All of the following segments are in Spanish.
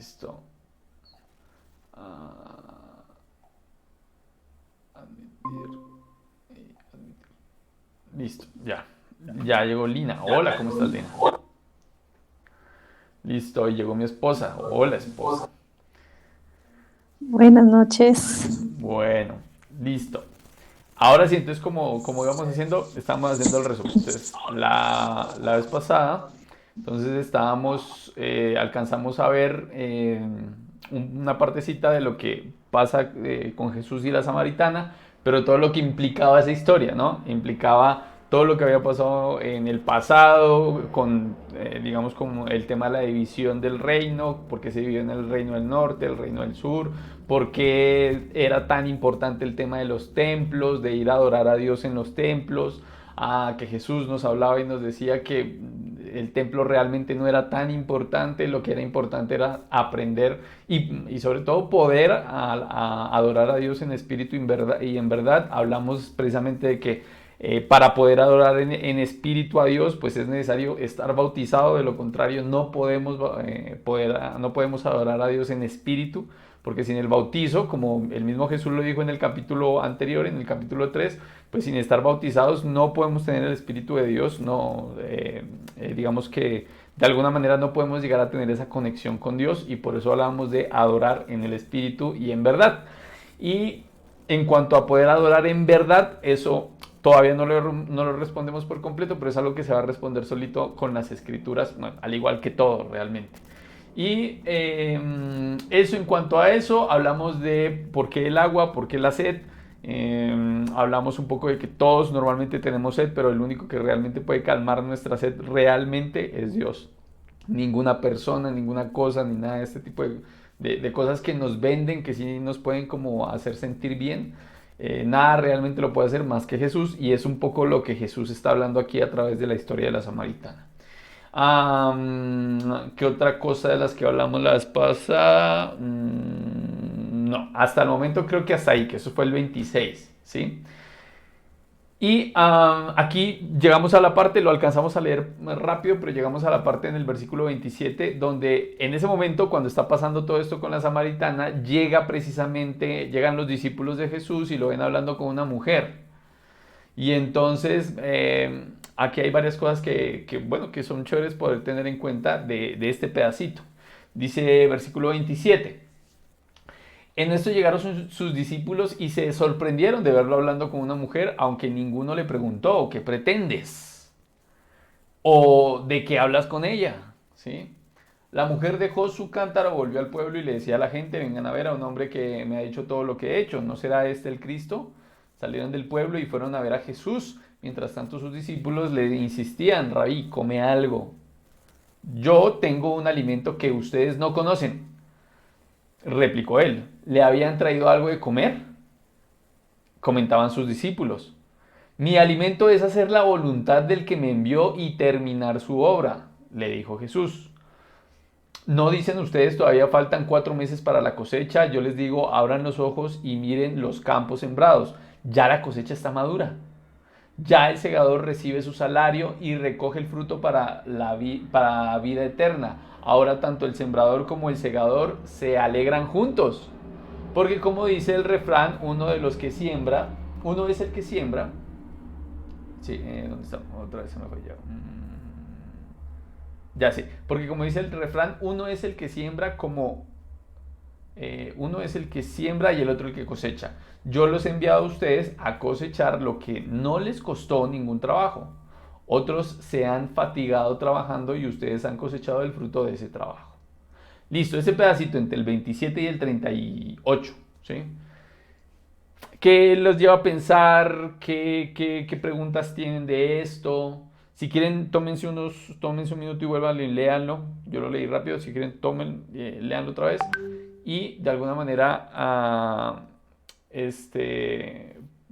Listo. Ah, admitir. Admitir. Listo, ya. Ya llegó Lina. Hola, ¿cómo estás, Lina? Listo, y llegó mi esposa. Hola, esposa. Buenas noches. Bueno, listo. Ahora sí, entonces como íbamos haciendo, estamos haciendo el resumen. Entonces, la vez pasada, entonces alcanzamos a ver una partecita de lo que pasa con Jesús y la samaritana, pero todo lo que implicaba esa historia, ¿no? Implicaba todo lo que había pasado en el pasado, digamos, como el tema de la división del reino, por qué se dividió en el reino del norte, el reino del sur, por qué era tan importante el tema de los templos, de ir a adorar a Dios en los templos, a que Jesús nos hablaba y nos decía que el templo realmente no era tan importante, lo que era importante era aprender y sobre todo poder adorar a Dios en espíritu y en verdad. Hablamos precisamente de que para poder adorar espíritu a Dios, pues es necesario estar bautizado, de lo contrario no podemos adorar a Dios en espíritu, porque sin el bautizo, como el mismo Jesús lo dijo en el capítulo anterior, en el capítulo 3, pues sin estar bautizados no podemos tener el Espíritu de Dios, no, digamos que de alguna manera no podemos llegar a tener esa conexión con Dios, y por eso hablábamos de adorar en el Espíritu y en verdad. Y en cuanto a poder adorar en verdad, eso todavía no lo respondemos por completo, pero es algo que se va a responder solito con las escrituras, bueno, al igual que todo realmente. Y eso, en cuanto a eso, hablamos de por qué el agua, por qué la sed. Hablamos un poco de que todos normalmente tenemos sed, pero el único que realmente puede calmar nuestra sed realmente es Dios. Ninguna persona, ninguna cosa, ni nada de este tipo de cosas que nos venden, que sí nos pueden como hacer sentir bien. Nada realmente lo puede hacer más que Jesús, y es un poco lo que Jesús está hablando aquí a través de la historia de la samaritana. ¿Qué otra cosa de las que hablamos la vez pasada? No, hasta el momento creo que hasta ahí, que eso fue el 26, ¿sí? Y aquí llegamos a la parte, lo alcanzamos a leer más rápido, pero llegamos a la parte en el versículo 27, donde en ese momento, cuando está pasando todo esto con la samaritana, llegan los discípulos de Jesús y lo ven hablando con una mujer. Y entonces, aquí hay varias cosas bueno, que son chéveres poder tener en cuenta de este pedacito. Dice versículo 27. En esto llegaron sus discípulos y se sorprendieron de verlo hablando con una mujer, aunque ninguno le preguntó, ¿qué pretendes? ¿O de qué hablas con ella? ¿Sí? La mujer dejó su cántaro, volvió al pueblo y le decía a la gente: vengan a ver a un hombre que me ha dicho todo lo que he hecho. ¿No será este el Cristo? Salieron del pueblo y fueron a ver a Jesús. Mientras tanto, sus discípulos le insistían: Rabí, come algo. Yo tengo un alimento que ustedes no conocen. Replicó él. ¿Le habían traído algo de comer? Comentaban sus discípulos. Mi alimento es hacer la voluntad del que me envió y terminar su obra, le dijo Jesús. ¿No dicen ustedes todavía faltan 4 meses para la cosecha? Yo les digo, abran los ojos y miren los campos sembrados. Ya la cosecha está madura. Ya el segador recibe su salario y recoge el fruto para vida eterna. Ahora tanto el sembrador como el segador se alegran juntos. Porque como dice el refrán, uno es el que siembra. Sí, ¿dónde está? Otra vez se me fue ya. Ya sé, porque como dice el refrán, uno es el que siembra y el otro el que cosecha. Yo los he enviado a ustedes a cosechar lo que no les costó ningún trabajo. Otros se han fatigado trabajando y ustedes han cosechado el fruto de ese trabajo. Listo, ese pedacito entre el 27 y el 38, ¿sí? ¿Qué los lleva a pensar? ¿Qué preguntas tienen de esto? Si quieren, tómense un minuto y vuelvan y léanlo. Yo lo leí rápido. Si quieren, léanlo otra vez. Y de alguna manera,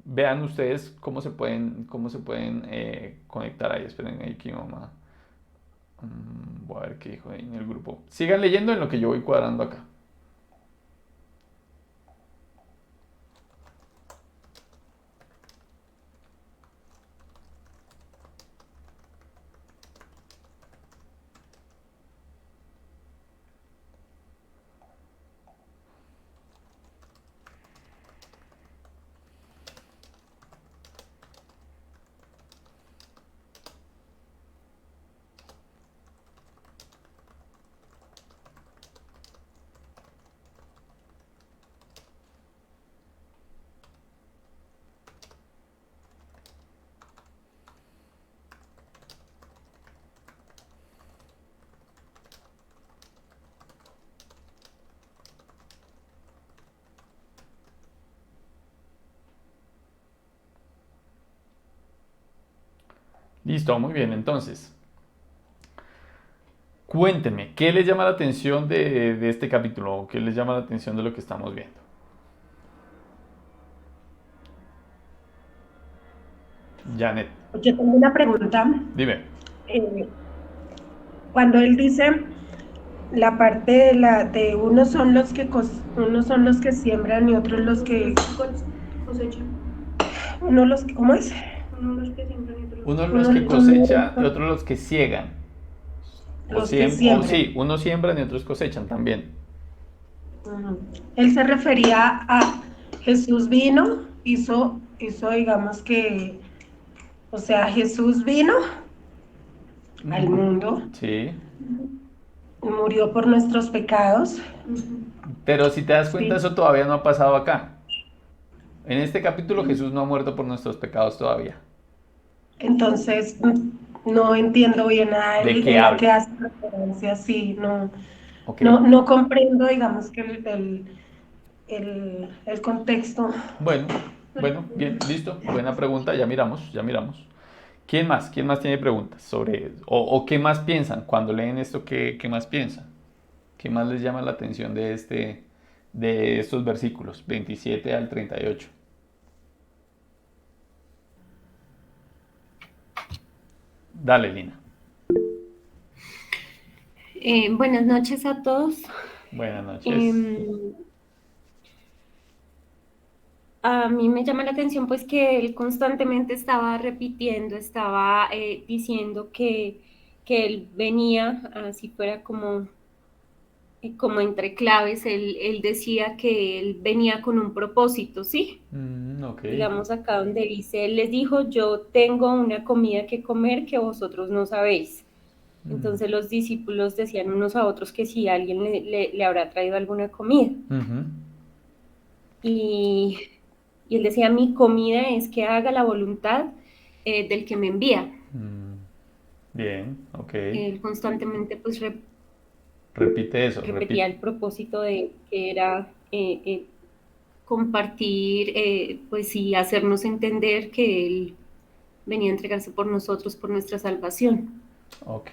vean ustedes cómo se pueden conectar ahí. Esperen ahí que mi mamá. Voy a ver qué dijo ahí en el grupo. Sigan leyendo en lo que yo voy cuadrando acá. Listo, muy bien. Entonces, cuéntenme, ¿qué les llama la atención de este capítulo? ¿Qué les llama la atención de lo que estamos viendo? Janet, Yo tengo una pregunta. dime. eh, Cuando él dice la parte de unos son los que siembran y otros los que cosechan. Uno los que, ¿cómo es? Uno los que siembran y otros los Unos que los que Uno cosechan y otros los que ciegan. los que O sí, siembran. unos siembran y otros cosechan también. Ujú. Él se refería a Jesús vino, digamos que, o sea, Jesús vino al Ujú. mundo, Sí. murió por nuestros pecados. Pero si te das cuenta, Sí. eso todavía no ha pasado acá. En este capítulo Jesús no ha muerto por nuestros pecados todavía. Entonces, no entiendo bien ¿De qué a qué habla? hace referencia, sí, Ok. no comprendo, digamos, que el contexto. Bueno, bueno, bien, listo. Buena pregunta, ya miramos, ya miramos. ¿Quién más? ¿Quién más tiene preguntas sobre o qué más piensan cuando leen esto? ¿Qué más piensan? ¿Qué más les llama la atención de estos versículos 27 al 38? Dale, Lina. Buenas noches a todos. Buenas noches. Em, a mí me llama la atención pues que él constantemente estaba repitiendo, estaba diciendo que él venía, así fuera como entre claves, él decía que él venía con un propósito, ¿sí? Ok. Digamos acá donde dice, él les dijo, yo tengo una comida que comer que vosotros no sabéis. Mm, Entonces los discípulos decían unos a otros que si alguien le habrá traído alguna comida. ujú, Y, y él decía, mi comida es que haga la voluntad del que me envía. mm, bien, ok. Él constantemente pues Repite eso, repetía repite. el propósito de que era compartir, pues y hacernos entender que él venía a entregarse por nosotros, por nuestra salvación, Ok,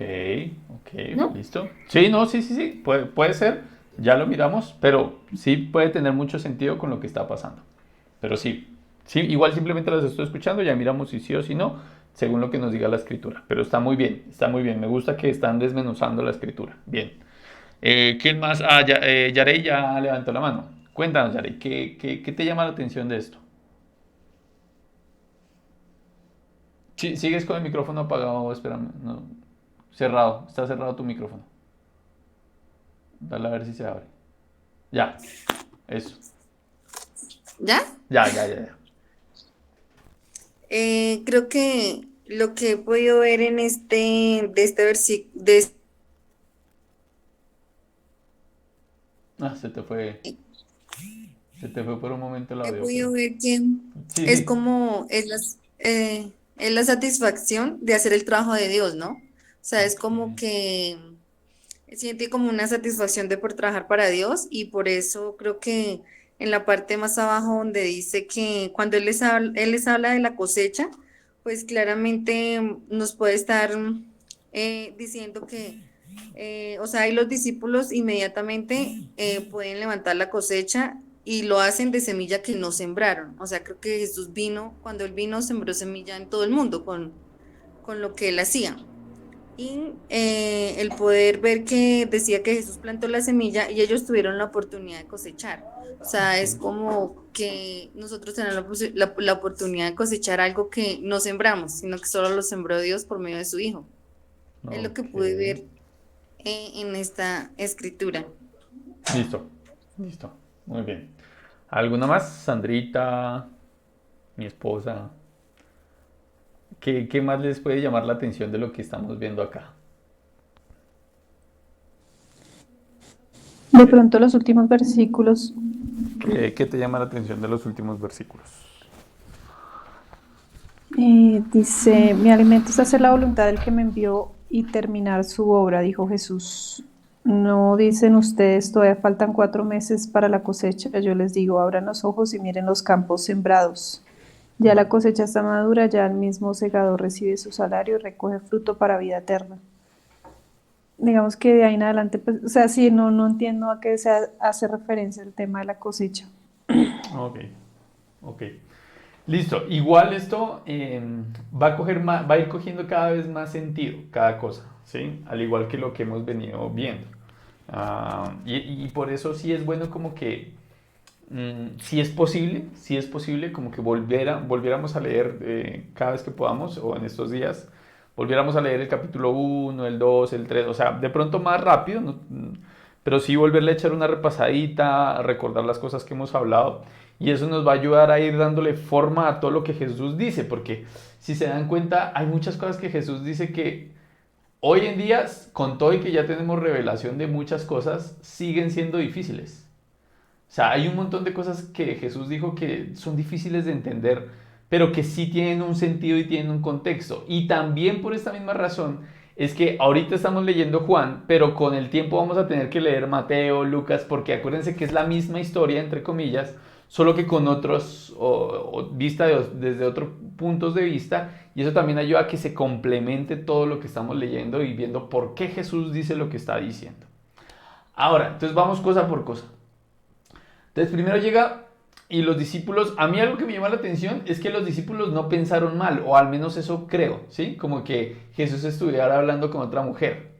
ok, ¿no? listo. Sí, no, sí, sí, sí, puede ser, ya lo miramos, pero sí puede tener mucho sentido con lo que está pasando. Pero sí, sí, igual simplemente las estoy escuchando, ya miramos si sí o si no, según lo que nos diga la escritura. Pero está muy bien, está muy bien. Me gusta que están desmenuzando la escritura. Bien. ¿Quién más? Ah, ya, Yarey ya levantó la mano. Cuéntanos, Yarey, ¿qué te llama la atención de esto? Sí, sigues con el micrófono apagado, espérame, no, cerrado, está cerrado tu micrófono. Dale a ver si se abre. Ya, eso. ¿Ya? Ya. Creo que lo que he podido ver en de este versículo, Ah, se te fue por un momento el he audio, pero... podido ver que Sí, es sí. como, es la satisfacción de hacer el trabajo de Dios, ¿no? O sea, es Ok. como que siente como una satisfacción de por trabajar para Dios y por eso creo que en la parte más abajo donde dice que cuando él les habla de la cosecha, pues claramente nos puede estar diciendo que, o sea, ahí los discípulos inmediatamente pueden levantar la cosecha y lo hacen de semilla que no sembraron. O sea, creo que Jesús vino, cuando él vino, sembró semilla en todo el mundo con lo que él hacía y el poder ver que decía que Jesús plantó la semilla y ellos tuvieron la oportunidad de cosechar. O sea, Ok. es como que nosotros tenemos la oportunidad de cosechar algo que no sembramos, sino que solo lo sembró Dios por medio de su Hijo. Es lo que Ok. pude ver en esta escritura. Listo. Listo. Muy bien. ¿Alguna más? Sandrita, mi esposa. ¿Qué más les puede llamar la atención de lo que estamos viendo acá? De pronto los últimos versículos ¿Qué te llama la atención de los últimos versículos? dice, mi alimento es hacer la voluntad del que me envió y terminar su obra, dijo Jesús. No dicen ustedes, todavía faltan 4 meses para la cosecha. Yo les digo, abran los ojos y miren los campos sembrados. Ya la cosecha está madura, ya el mismo segador recibe su salario y recoge fruto para vida eterna. Digamos que de ahí en adelante, pues, o sea, sí, no entiendo a qué se hace referencia el tema de la cosecha. Ok, ok. Listo. Igual esto va a va a ir cogiendo cada vez más sentido, cada cosa, ¿sí? Al igual que lo que hemos venido viendo. Y por eso sí es bueno como que, si es posible, como que volviéramos a leer cada vez que podamos, o en estos días, volviéramos a leer el capítulo 1, el 2, el 3, o sea, de pronto más rápido, ¿no? Pero sí volverle a echar una repasadita, a recordar las cosas que hemos hablado, y eso nos va a ayudar a ir dándole forma a todo lo que Jesús dice, porque si se dan cuenta, hay muchas cosas que Jesús dice que hoy en día, con todo y que ya tenemos revelación de muchas cosas, siguen siendo difíciles. O sea, hay un montón de cosas que Jesús dijo que son difíciles de entender, pero que sí tienen un sentido y tienen un contexto. Y también por esta misma razón es que ahorita estamos leyendo Juan, pero con el tiempo vamos a tener que leer Mateo, Lucas, porque acuérdense que es la misma historia, entre comillas, solo que con otros, vista desde otros puntos de vista, y eso también ayuda a que se complemente todo lo que estamos leyendo y viendo por qué Jesús dice lo que está diciendo. Ahora, entonces vamos cosa por cosa. Entonces primero llega y los discípulos, a mí algo que me llama la atención es que los discípulos no pensaron mal, o al menos eso creo, ¿sí? Como que Jesús estuviera hablando con otra mujer,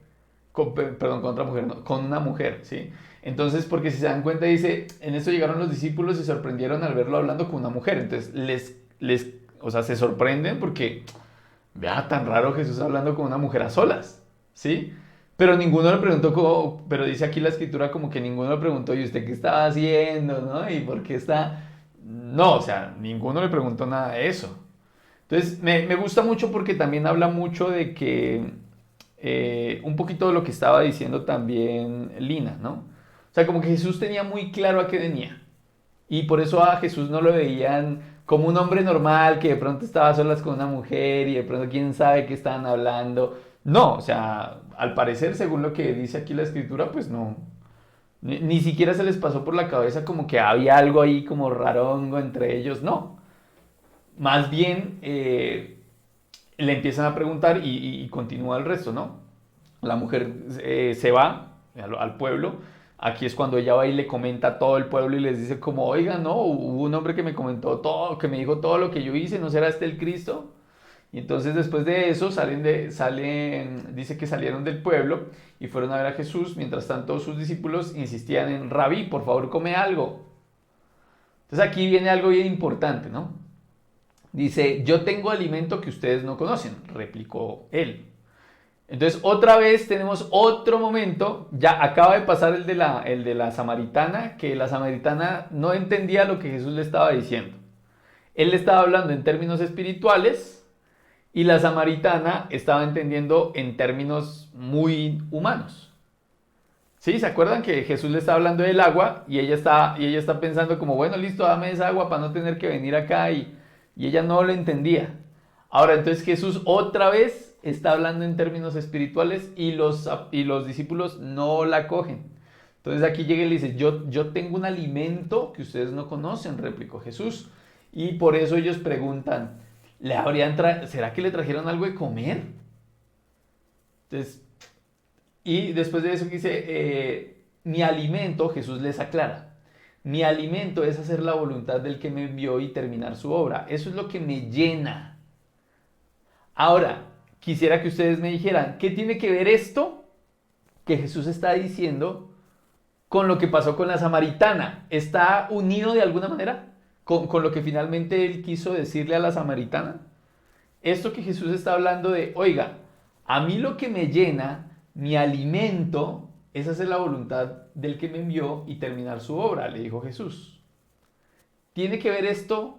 perdón, con otra mujer, no, con una mujer, ¿sí? Entonces, porque si se dan cuenta, dice, en esto llegaron los discípulos y se sorprendieron al verlo hablando con una mujer, entonces o sea, se sorprenden porque, vea, tan raro Jesús hablando con una mujer a solas, ¿sí? Pero ninguno le preguntó cómo, pero dice aquí la escritura como que ninguno le preguntó, ¿y usted qué estaba haciendo, no? ¿Y por qué está? No, o sea, ninguno le preguntó nada de eso. Entonces, me gusta mucho porque también habla mucho de que, un poquito de lo que estaba diciendo también Lina, ¿no? O sea, como que Jesús tenía muy claro a qué venía. Y por eso a Jesús no lo veían como un hombre normal que de pronto estaba a solas con una mujer y de pronto quién sabe qué estaban hablando. No, o sea, al parecer, según lo que dice aquí la escritura, pues no. Ni siquiera se les pasó por la cabeza como que había algo ahí como rarongo entre ellos, no. Más bien le empiezan a preguntar y continúa el resto, ¿no? La mujer se va al pueblo. Aquí es cuando ella va y le comenta a todo el pueblo y les dice como, oigan, no, hubo un hombre que me comentó todo, que me dijo todo lo que yo hice, ¿no será este el Cristo? Y entonces después de eso dice que salieron del pueblo y fueron a ver a Jesús. Mientras tanto sus discípulos insistían en, Rabí, por favor come algo. Entonces aquí viene algo bien importante, ¿no? Dice, yo tengo alimento que ustedes no conocen, replicó él. Entonces otra vez tenemos otro momento, ya acaba de pasar el de la samaritana, que la samaritana no entendía lo que Jesús le estaba diciendo. Él le estaba hablando en términos espirituales y la samaritana estaba entendiendo en términos muy humanos. ¿Sí? ¿Se acuerdan que Jesús le está hablando del agua y ella está pensando como, bueno, listo, dame esa agua para no tener que venir acá y ella no lo entendía. Ahora, entonces Jesús otra vez está hablando en términos espirituales y los discípulos no la cogen. Entonces aquí llega y le dice, yo tengo un alimento que ustedes no conocen, replicó Jesús. Y por eso ellos preguntan, ¿será que le trajeron algo de comer? Entonces, y después de eso dice, mi alimento, Jesús les aclara, mi alimento es hacer la voluntad del que me envió y terminar su obra. Eso es lo que me llena. Ahora, quisiera que ustedes me dijeran, ¿qué tiene que ver esto que Jesús está diciendo con lo que pasó con la samaritana? ¿Está unido de alguna manera con lo que finalmente él quiso decirle a la samaritana? Esto que Jesús está hablando de, oiga, a mí lo que me llena, mi alimento, es hacer la voluntad del que me envió y terminar su obra, le dijo Jesús. ¿Tiene que ver esto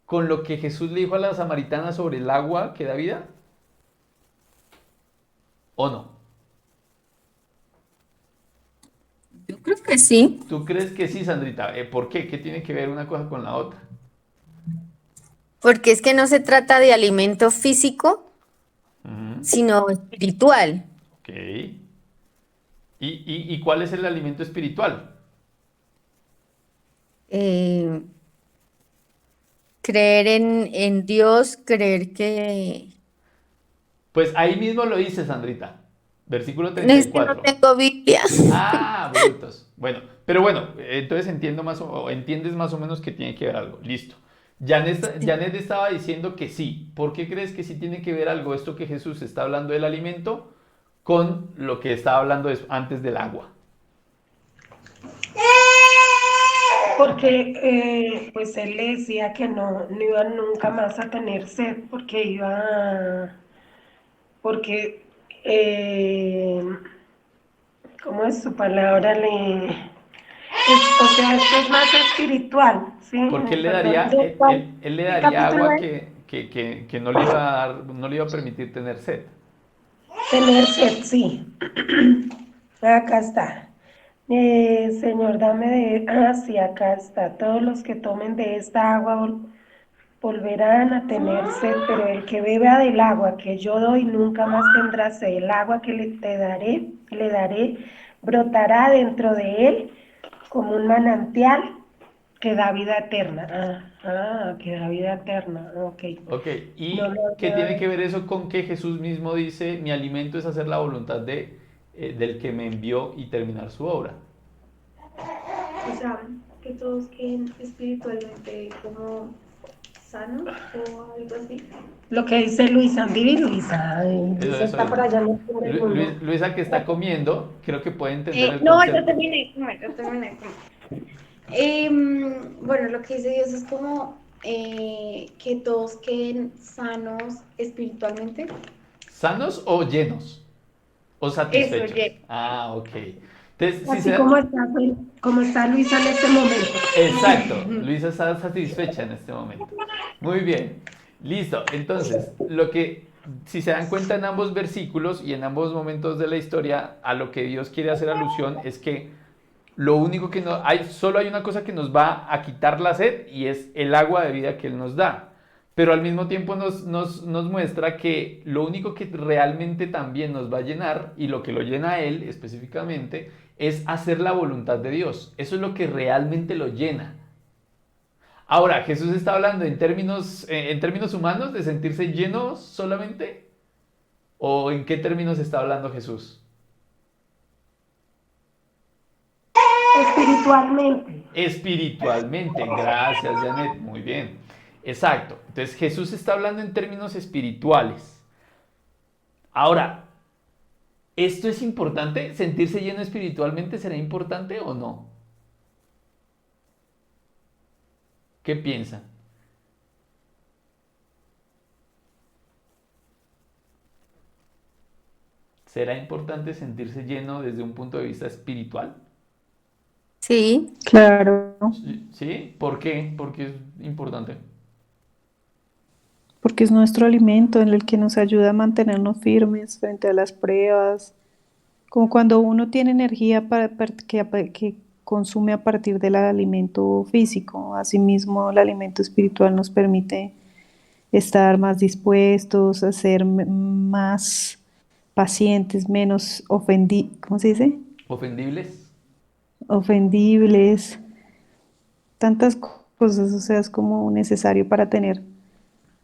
con lo que Jesús le dijo a la samaritana sobre el agua que da vida? ¿O no? Yo creo que sí, ¿Tú crees que sí, Sandrita? ¿Por qué? ¿Qué tiene que ver una cosa con la otra? porque es que no se trata de alimento físico, Ujú. sino espiritual. Ok. ¿Y cuál es el alimento espiritual? Eh, creer en Dios, creer que... Pues ahí mismo lo dice Sandrita, versículo No, es que no 34. tengo Biblia. Ah, brutos. Bueno, pero bueno, entonces entiendo más o entiendes más o menos que tiene que ver algo. Listo. Janet estaba diciendo que sí. ¿Por qué crees que sí tiene que ver algo esto que Jesús está hablando del alimento con lo que estaba hablando antes del agua? Porque pues él le decía que no iba nunca más a tener sed, porque, eh, ¿cómo es su palabra? O sea, esto es más espiritual, ¿sí? Porque él le Perdón, daría, él le ¿qué daría capítulo agua es? que no le iba a dar, no le iba a permitir tener sed. Tener sed, sí. Acá está. Señor, dame de... Ah, sí, acá está. Todos los que tomen de esta agua volverán a tener sed, pero el que beba del agua que yo doy nunca más tendrá sed. El agua que le daré, brotará dentro de él como un manantial que da vida eterna. Que da vida eterna. Ok. Ok, No ¿y lo qué tiene había... que ver eso con que Jesús mismo dice, mi alimento es hacer la voluntad del que me envió y terminar su obra? O sea, que todos queden espiritualmente como sanos o algo así. Lo que dice Luisa, vive Luisa. Ay, Luisa Eso está por es. allá en el fin del mundo. Luisa que está comiendo, creo que puede entender el No, yo concepto. terminé de comer, yo terminé de comer. Bueno, lo que dice Dios es como que todos queden sanos espiritualmente. ¿Sanos o llenos? ¿O Eso, satisfechos? ye- Ah, ok. Entonces, si se Así da... como está Luisa en este momento. Exacto, Luisa está satisfecha en este momento. Muy bien, listo. Entonces, si se dan cuenta en ambos versículos y en ambos momentos de la historia, a lo que Dios quiere hacer alusión es que lo único que no hay, solo hay una cosa que nos va a quitar la sed y es el agua de vida que Él nos da. Pero al mismo tiempo nos muestra que lo único que realmente también nos va a llenar y lo que lo llena a Él específicamente es hacer la voluntad de Dios. Eso es lo que realmente lo llena. Ahora, Jesús está hablando en términos humanos de sentirse lleno solamente. ¿O en qué términos está hablando Jesús? Espiritualmente. Espiritualmente. Gracias, Janet. Muy bien. Exacto. Entonces Jesús está hablando en términos espirituales. Ahora, ¿esto es importante? ¿Sentirse lleno espiritualmente será importante o no? ¿Qué piensan? ¿Será importante sentirse lleno desde un punto de vista espiritual? Sí, Claro, ¿Sí? ¿Por qué? Porque es importante. porque es nuestro alimento en el que nos ayuda a mantenernos firmes frente a las pruebas, como cuando uno tiene energía que consume a partir del alimento físico. Asimismo, el alimento espiritual nos permite estar más dispuestos a ser más pacientes, menos ¿cómo se dice? ¿Ofendibles? Ofendibles, tantas cosas, o sea, es como necesario para tener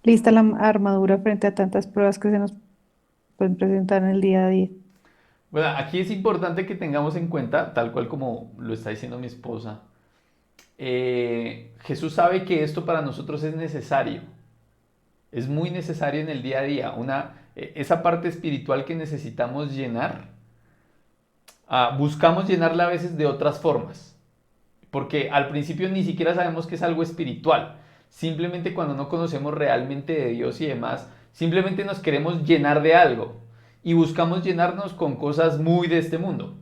lista la armadura frente a tantas pruebas que se nos pueden presentar en el día a día. Bueno, aquí es importante que tengamos en cuenta, tal cual como lo está diciendo mi esposa, Jesús sabe que esto para nosotros es necesario, es muy necesario en el día a día, esa parte espiritual que necesitamos llenar, buscamos llenarla a veces de otras formas, porque al principio ni siquiera sabemos que es algo espiritual, simplemente cuando no conocemos realmente de Dios y demás, simplemente nos queremos llenar de algo y buscamos llenarnos con cosas muy de este mundo.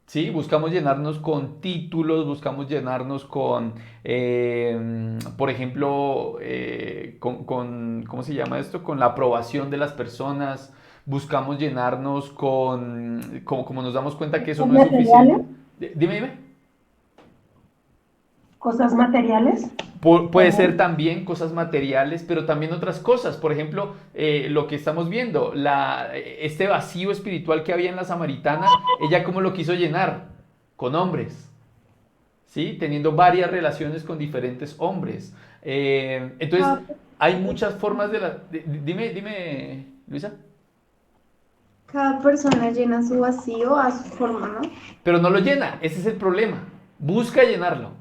¿Sí? Buscamos llenarnos con títulos, buscamos llenarnos por ejemplo, ¿cómo se llama esto? Con la aprobación de las personas, buscamos llenarnos como nos damos cuenta que eso ¿Cosas no es suficiente. materiales? Dime. ¿Cosas materiales? Puede ser también cosas materiales, pero también otras cosas. Por ejemplo, lo que estamos viendo, este vacío espiritual que había en la samaritana, ella cómo lo quiso llenar, con hombres. ¿sí? Teniendo varias relaciones con diferentes hombres. Entonces, Cada, hay muchas formas de la... Dime, Luisa. cada persona llena su vacío a su forma, ¿no? Pero no lo llena, ese es el problema. Busca llenarlo,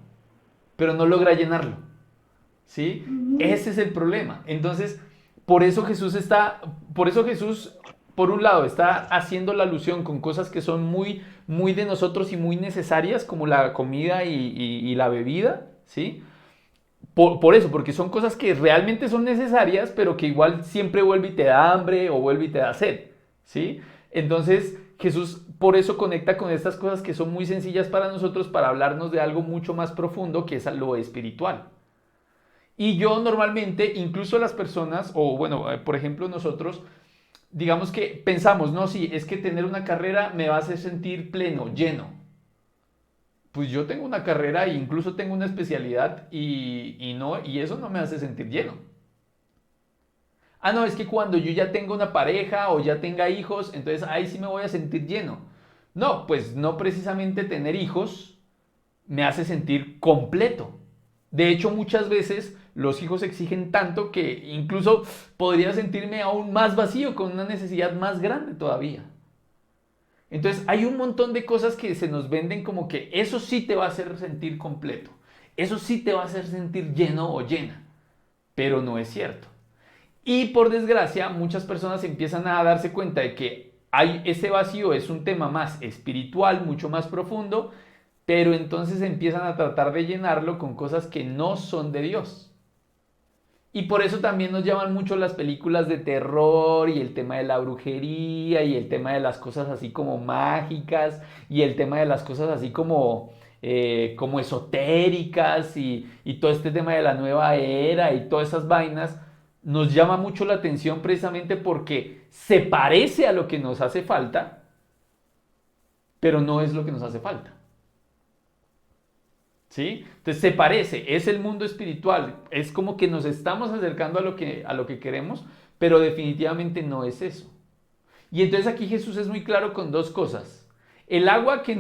pero no logra llenarlo. ¿Sí? Ujú. Ese es el problema. Entonces, por eso Jesús, por un lado, está haciendo la alusión con cosas que son muy, muy de nosotros y muy necesarias, como la comida y la bebida, ¿sí? Por eso, porque son cosas que realmente son necesarias, pero que igual siempre vuelve y te da hambre o vuelve y te da sed, ¿sí? Entonces, Jesús por eso conecta con estas cosas que son muy sencillas para nosotros para hablarnos de algo mucho más profundo que es lo espiritual. Y yo normalmente, incluso las personas, o bueno, por ejemplo nosotros, digamos que pensamos, no, sí, es que tener una carrera me va a hacer sentir pleno, lleno. Pues yo tengo una carrera e incluso tengo una especialidad y no, y eso no me hace sentir lleno. Ah, no, es que cuando yo ya tengo una pareja o ya tenga hijos, entonces ahí sí me voy a sentir lleno. No, pues no precisamente tener hijos me hace sentir completo. De hecho, muchas veces los hijos exigen tanto que incluso podría sentirme aún más vacío, con una necesidad más grande todavía. Entonces, hay un montón de cosas que se nos venden como que eso sí te va a hacer sentir completo, eso sí te va a hacer sentir lleno o llena, pero no es cierto. Y por desgracia, muchas personas empiezan a darse cuenta de que ese vacío es un tema más espiritual, mucho más profundo, pero entonces empiezan a tratar de llenarlo con cosas que no son de Dios. Y por eso también nos llaman mucho las películas de terror y el tema de la brujería y el tema de las cosas así como mágicas y el tema de las cosas así como esotéricas y todo este tema de la nueva era y todas esas vainas nos llama mucho la atención precisamente porque se parece a lo que nos hace falta, pero no es lo que nos hace falta. ¿Sí? Entonces se parece, es el mundo espiritual, es como que nos estamos acercando a lo que queremos, pero definitivamente no es eso. Y entonces aquí Jesús es muy claro con dos cosas. El agua que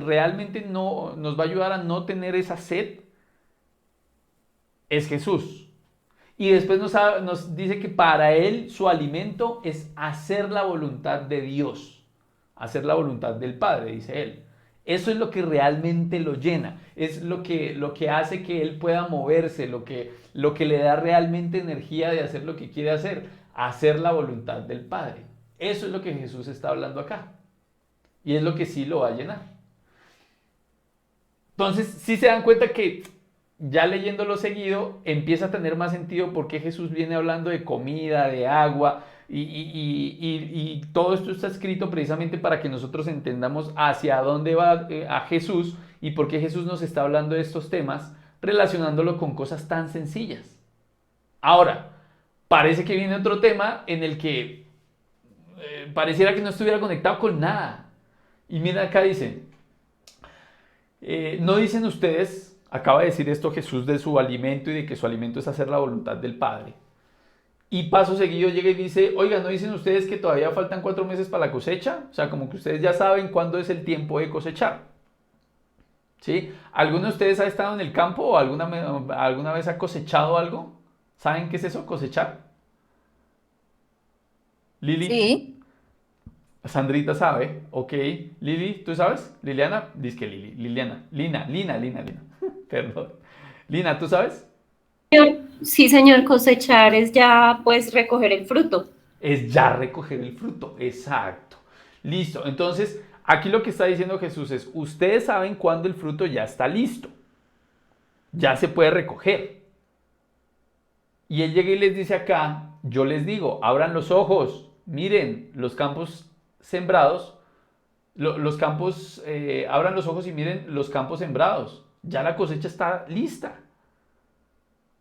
realmente no, nos va a ayudar a no tener esa sed es Jesús. Y después nos dice que para él su alimento es hacer la voluntad de Dios, hacer la voluntad del Padre, dice él. Eso es lo que realmente lo llena, es lo que hace que él pueda moverse, lo que le da realmente energía de hacer lo que quiere hacer la voluntad del Padre. Eso es lo que Jesús está hablando acá. Y es lo que sí lo va a llenar. Entonces, sí se dan cuenta que ya leyéndolo seguido, empieza a tener más sentido por qué Jesús viene hablando de comida, de agua, y todo esto está escrito precisamente para que nosotros entendamos hacia dónde va a Jesús y por qué Jesús nos está hablando de estos temas, relacionándolo con cosas tan sencillas. Ahora, parece que viene otro tema en el que pareciera que no estuviera conectado con nada. Y mira acá dice, no dicen ustedes, acaba de decir esto Jesús de su alimento y de que su alimento es hacer la voluntad del Padre. Y paso seguido llega y dice, oiga, ¿no dicen ustedes que todavía faltan 4 meses para la cosecha? O sea, como que ustedes ya saben cuándo es el tiempo de cosechar. ¿Sí? ¿Alguno de ustedes ha estado en el campo o alguna vez ha cosechado algo? ¿Saben qué es eso, cosechar? Lili, Sí, Sandrita sabe, ok. Lili, ¿tú sabes? Liliana, dice que Liliana, Lina, perdón. Lina, ¿tú sabes? Sí, señor, cosechar es ya pues recoger el fruto. Es ya recoger el fruto, exacto. Listo, entonces aquí lo que está diciendo Jesús es, ustedes saben cuándo el fruto ya está listo, ya se puede recoger. Y él llega y les dice acá, yo les digo, abran los ojos, miren los campos sembrados, abran los ojos y miren los campos sembrados, ya la cosecha está lista.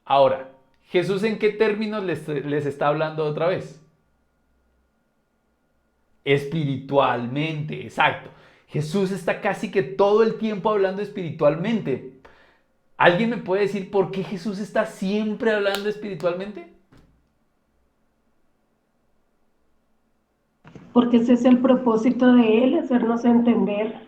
Ahora, Jesús en qué términos les está hablando otra vez? Espiritualmente, exacto. Jesús está casi que todo el tiempo hablando espiritualmente. ¿Alguien me puede decir por qué Jesús está siempre hablando espiritualmente? porque ese es el propósito de él, hacernos entender.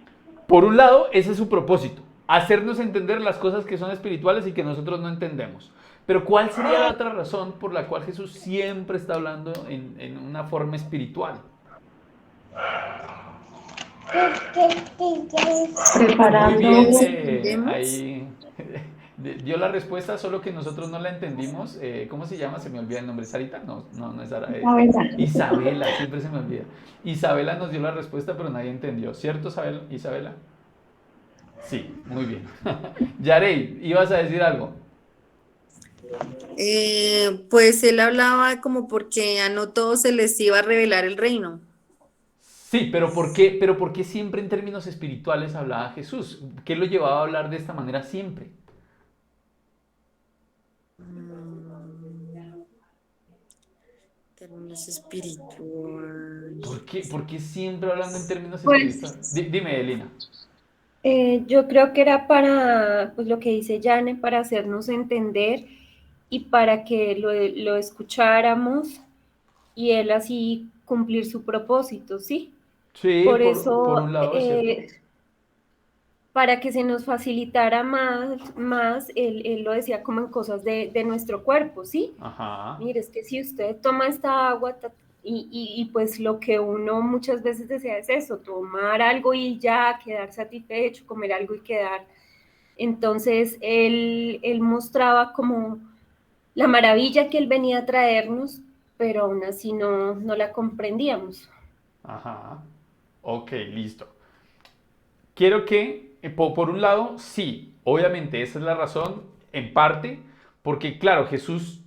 Por un lado, ese es su propósito. hacernos entender las cosas que son espirituales y que nosotros no entendemos. Pero ¿cuál sería la otra razón por la cual Jesús siempre está hablando en una forma espiritual? Muy Preparando. bien, ¿Entendemos? ahí dio la respuesta, solo que nosotros no la entendimos. ¿Cómo se llama? Se me olvida el nombre. ¿Sarita? No, no, no es Sara. Isabela, siempre se me olvida. Isabela nos dio la respuesta, pero nadie entendió. ¿Cierto, Isabela? Sí, muy bien. Yarey, ¿ibas a decir algo? Pues él hablaba como porque a no todos se les iba a revelar el reino. Sí, pero ¿por qué siempre en términos espirituales hablaba Jesús? ¿Qué lo llevaba a hablar de esta manera siempre? Términos espirituales. ¿Por qué siempre hablando en términos Pues espirituales? Dime, Elina. yo creo que era para, pues lo que dice Jane, para hacernos entender y para que lo escucháramos y él así cumplir su propósito, ¿sí? Sí, Por por eso, un lado es cierto. para que se nos facilitara más él lo decía como en cosas de nuestro cuerpo, ¿sí? Ajá. Mire, es que si usted toma esta agua y pues lo que uno muchas veces desea es eso, tomar algo y ya quedar satisfecho, comer algo y quedar. Entonces él mostraba como la maravilla que él venía a traernos, pero aún así no la comprendíamos. Ajá. Ok, listo. Quiero que, por un lado, sí, obviamente esa es la razón, en parte, porque claro, Jesús,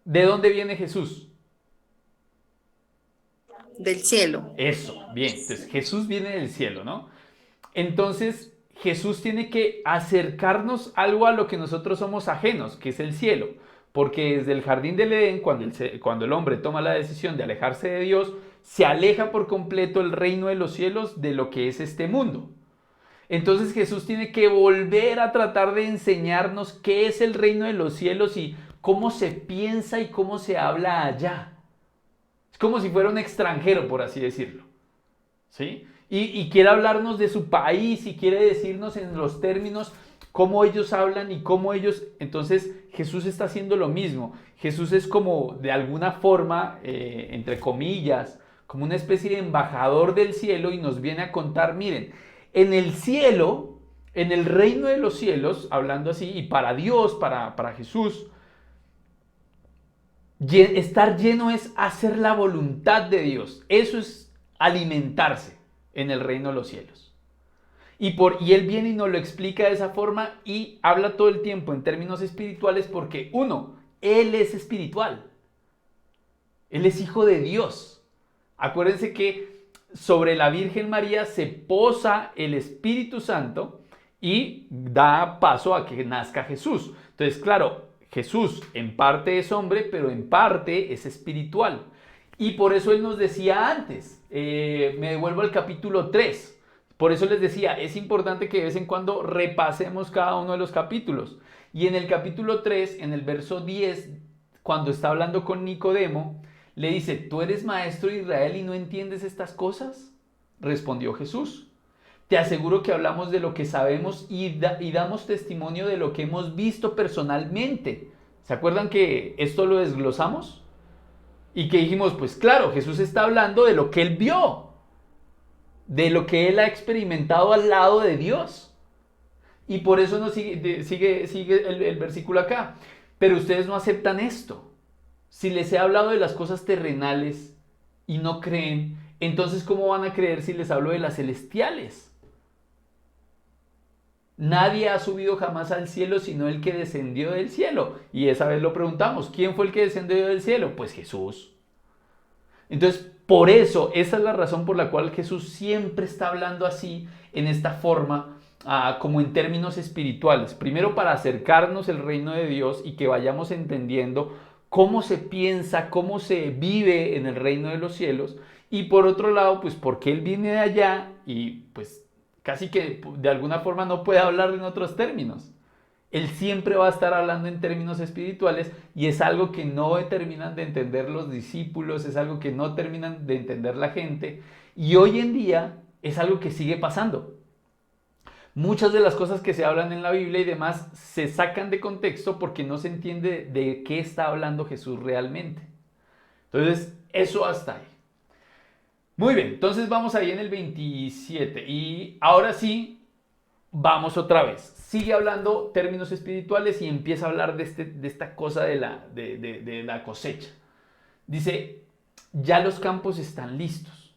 ¿de dónde viene Jesús? Del cielo. Eso, bien, entonces Jesús viene del cielo, ¿no? Entonces Jesús tiene que acercarnos algo a lo que nosotros somos ajenos, que es el cielo, porque desde el jardín del Edén, cuando el hombre toma la decisión de alejarse de Dios, se aleja por completo el reino de los cielos de lo que es este mundo. Entonces Jesús tiene que volver a tratar de enseñarnos qué es el reino de los cielos y cómo se piensa y cómo se habla allá. Es como si fuera un extranjero, por así decirlo. ¿Sí? Y quiere hablarnos de su país y quiere decirnos en los términos cómo ellos hablan y cómo ellos... Entonces Jesús está haciendo lo mismo. Jesús es como de alguna forma, entre comillas, como una especie de embajador del cielo y nos viene a contar, miren, en el cielo, en el reino de los cielos, hablando así, y para Dios, para Jesús, estar lleno es hacer la voluntad de Dios. Eso es alimentarse en el reino de los cielos. Y Él viene y nos lo explica de esa forma y habla todo el tiempo en términos espirituales porque, uno, Él es espiritual. Él es hijo de Dios. Acuérdense que sobre la Virgen María se posa el Espíritu Santo y da paso a que nazca Jesús. Entonces, claro, Jesús en parte es hombre, pero en parte es espiritual. Y por eso Él nos decía antes, me devuelvo al capítulo 3, por eso les decía, es importante que de vez en cuando repasemos cada uno de los capítulos. Y en el capítulo 3, en el verso 10, cuando está hablando con Nicodemo, le dice, ¿tú eres maestro de Israel y no entiendes estas cosas? Respondió Jesús, te aseguro que hablamos de lo que sabemos y damos testimonio de lo que hemos visto personalmente. ¿Se acuerdan que esto lo desglosamos? Y que dijimos, pues claro, Jesús está hablando de lo que Él vio, de lo que Él ha experimentado al lado de Dios. Y por eso nos sigue el versículo acá. Pero ustedes no aceptan esto. Si les he hablado de las cosas terrenales y no creen, entonces ¿cómo van a creer si les hablo de las celestiales? Nadie ha subido jamás al cielo sino el que descendió del cielo. Y esa vez lo preguntamos, ¿quién fue el que descendió del cielo? Pues Jesús. Entonces, por eso, esa es la razón por la cual Jesús siempre está hablando así, en esta forma, como en términos espirituales. Primero para acercarnos al reino de Dios y que vayamos entendiendo cómo se piensa, cómo se vive en el reino de los cielos. Y por otro lado, pues porque Él viene de allá y pues casi que de alguna forma no puede hablar en otros términos. Él siempre va a estar hablando en términos espirituales y es algo que no terminan de entender los discípulos, es algo que no terminan de entender la gente y hoy en día es algo que sigue pasando. Muchas de las cosas que se hablan en la Biblia y demás se sacan de contexto porque no se entiende de qué está hablando Jesús realmente. Entonces, eso hasta ahí. Muy bien, entonces vamos ahí en el 27 y ahora sí, vamos otra vez. Sigue hablando términos espirituales y empieza a hablar de esta cosa de la cosecha. Dice, ya los campos están listos.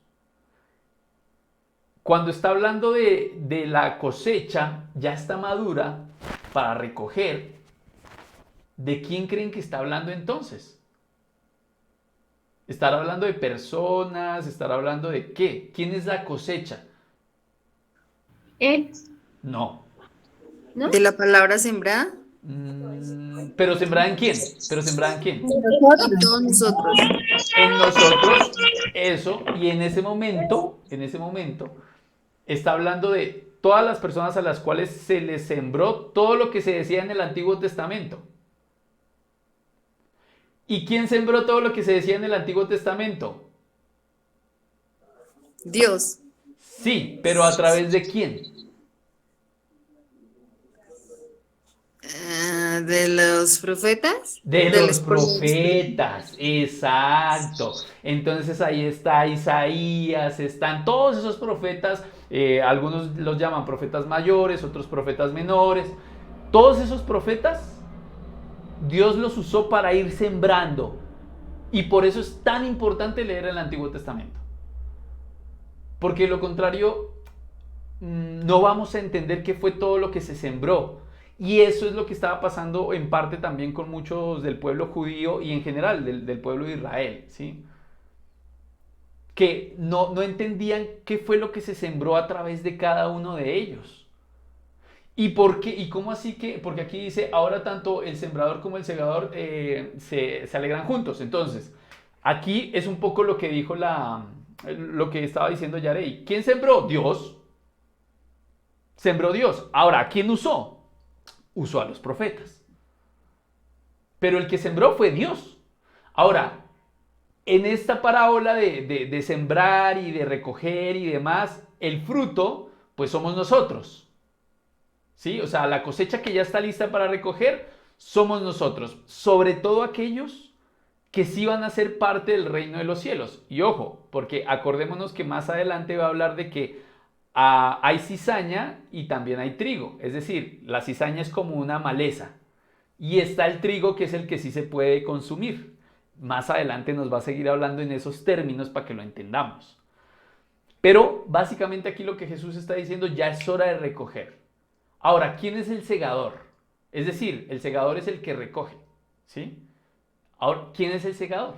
Cuando está hablando de la cosecha, ya está madura para recoger. ¿De quién creen que está hablando entonces? ¿Estará hablando de personas? ¿Estará hablando de qué? ¿Quién es la cosecha? Él, No. ¿no? De la palabra sembrada, ¿Pero sembrada en quién? ¿Pero sembrada en quién? en todos nosotros. En nosotros, eso, y en ese momento, está hablando de todas las personas a las cuales se les sembró todo lo que se decía en el Antiguo Testamento. ¿Y quién sembró todo lo que se decía en el Antiguo Testamento? Dios, Sí, pero ¿a través de quién? de los profetas, De del los profetas, exacto. Entonces ahí está Isaías, están todos esos profetas, algunos los llaman profetas mayores, otros profetas menores. Todos esos profetas, Dios los usó para ir sembrando. Y por eso es tan importante leer el Antiguo Testamento. Porque de lo contrario, no vamos a entender qué fue todo lo que se sembró. Y eso es lo que estaba pasando en parte también con muchos del pueblo judío y en general del pueblo de Israel, ¿sí? Que no entendían qué fue lo que se sembró a través de cada uno de ellos. ¿Y por qué? ¿Y cómo así que? Porque aquí dice, ahora tanto el sembrador como el segador se alegran juntos. Entonces, aquí es un poco lo que dijo lo que estaba diciendo Yarey. ¿Quién sembró? Dios. Sembró Dios. Ahora, ¿quién usó? Usó a los profetas. Pero el que sembró fue Dios. Ahora, en esta parábola de sembrar y de recoger y demás, el fruto, pues somos nosotros. ¿Sí? O sea, la cosecha que ya está lista para recoger, somos nosotros. Sobre todo aquellos que sí van a ser parte del reino de los cielos. Y ojo, porque acordémonos que más adelante va a hablar de que hay cizaña y también hay trigo. Es decir, la cizaña es como una maleza. Y está el trigo, que es el que sí se puede consumir. Más adelante nos va a seguir hablando en esos términos para que lo entendamos. Pero básicamente aquí lo que Jesús está diciendo, ya es hora de recoger. Ahora, ¿quién es el segador? Es decir, el segador es el que recoge, ¿sí? Ahora, ¿quién es el segador?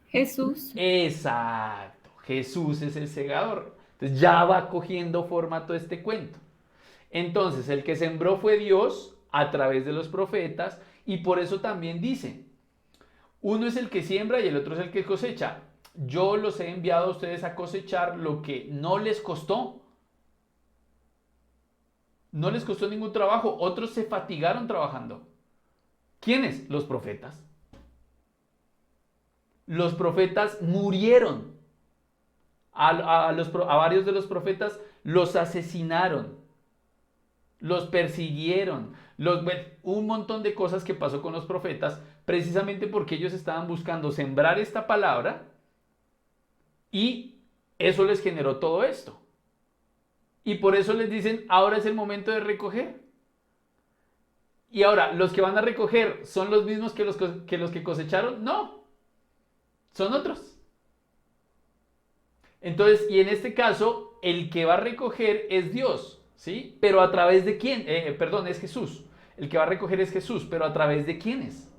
Jesús. Exacto, Jesús es el segador. Entonces ya va cogiendo forma todo este cuento. Entonces, el que sembró fue Dios a través de los profetas y por eso también dice, uno es el que siembra y el otro es el que cosecha. Yo los he enviado a ustedes a cosechar lo que no les costó. No les costó ningún trabajo. Otros se fatigaron trabajando. ¿Quiénes? Los profetas. Los profetas murieron. A varios de los profetas los asesinaron. Los persiguieron. Un montón de cosas que pasó con los profetas precisamente porque ellos estaban buscando sembrar esta palabra y eso les generó todo esto. Y por eso les dicen, ahora es el momento de recoger. Y ahora, ¿los que van a recoger son los mismos que los que cosecharon? No, son otros. Entonces, y en este caso, el que va a recoger es Dios, ¿sí? Pero ¿a través de quién? Perdón, es Jesús. El que va a recoger es Jesús, pero ¿a través de quiénes?